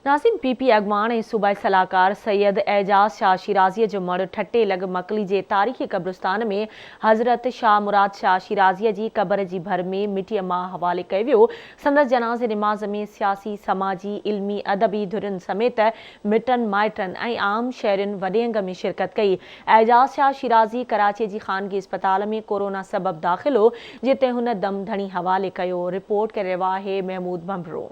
नासिम PP अगवान ऐं सूबाई सलाहकार सैयद एजाज़ शाह शिराज़ीअ जो मड़ ठटे लॻ मकली जे तारीख़ी क़ब्रिस्तान में हज़रत शाह मुराद शाह शिराज़ीअ जी क़बर जी भर में मिटीअ मां हवाले कयो वियो। संदसि जनाज़े निमाज़ में सियासी, समाजी, इल्मी, अदबी धुरियुनि समेत मिटनि माइटनि ऐं आम शहरियुनि वॾेंग में शिरकत कई। एजाज़ शाह शिराज़ी कराची जी ख़ानगी अस्पताल में कोरोना सबबि दाख़िल हो, जिते हुन दम धणी हवाले कयो। रिपोर्ट करे रहियो आहे महमूद बंबरो।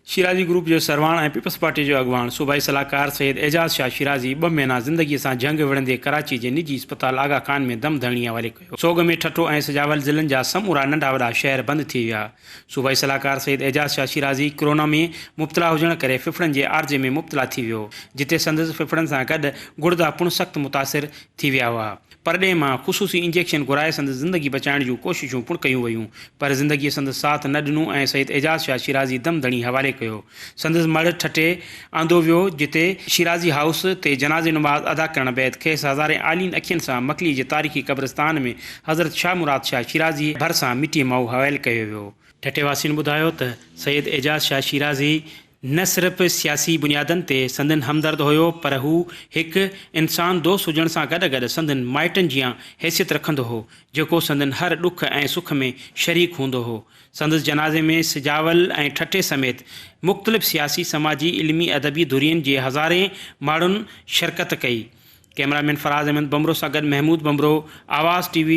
शिराज़ी ग्रुप जो सरवाण ऐं पीपल्स पार्टी जो अगवान सूबाई सलाहकार सैयद एजाज़ शाह शिराज़ी 2 महीना ज़िंदगीअ सां जंग विढ़ंदे कराची जे निजी अस्पताल आगा खान में दम धरणी हवाले कयो। सोग में ठठो ऐं सजावल ज़िलनि जा समूरा नंढा वॾा शहर बंदि थी विया। सूबाई सलाहकार सैयद एजाज़ शाह शिराज़ी कोरोना में मुब्तला हुजण करे फिफड़नि जे आर्जे में मुब्तला थी वियो, जिते संदसि फिफड़नि सां गॾु गुर्दा पिणु सख़्तु मुतासिर थी विया हुआ। पर ॾे मां ख़ुसूसी इंजेक्शन घुराए संदसि ज़िंदगी बचाइण जूं कोशिशूं पिणु कयूं वयूं, पर ज़िंदगीअ संदसि साथ न ॾिनो ऐं सैयद एजाज़ शाह शिराज़ी दम धणी हवाले कयो। संदसि मड़ ठटे आंदो वियो, जिते शिराज़ी हाउस ते जनाज़े नमाज़ अदा करण बैदि खेसि हज़ारे आलीन अखियुनि सां मकली जे तारीख़ी क़ब्रिस्तान में हज़रत शाह मुराद शाह शिराज़ी भर सां मिटीअ मां हवाले कयो वियो। ठटेवासियुनि ॿुधायो त सैयद एजाज़ शाह शिराज़ी न सिर्फ़ सियासी बुनियादनि ते संदन हमदर्द हुयो, पर हू हिकु इंसान दोस्त हुजण सां गॾु गॾु संदन माइटनि जी हैसियत रखंदो हो, जेको संदन हर ॾुख ऐं सुख में शरीक हूंदो हो। संदसि जनाज़े में सिजावल ऐं ठटे समेत मुख़्तलिफ़ सियासी, समाजी, इल्मी, अदबी धुरियुनि जे हज़ारे माण्हुनि शिरकत कई। कैमरामैन फराज़ अहमद बमरो सां गॾु महमूद बमरो, आवाज़ TV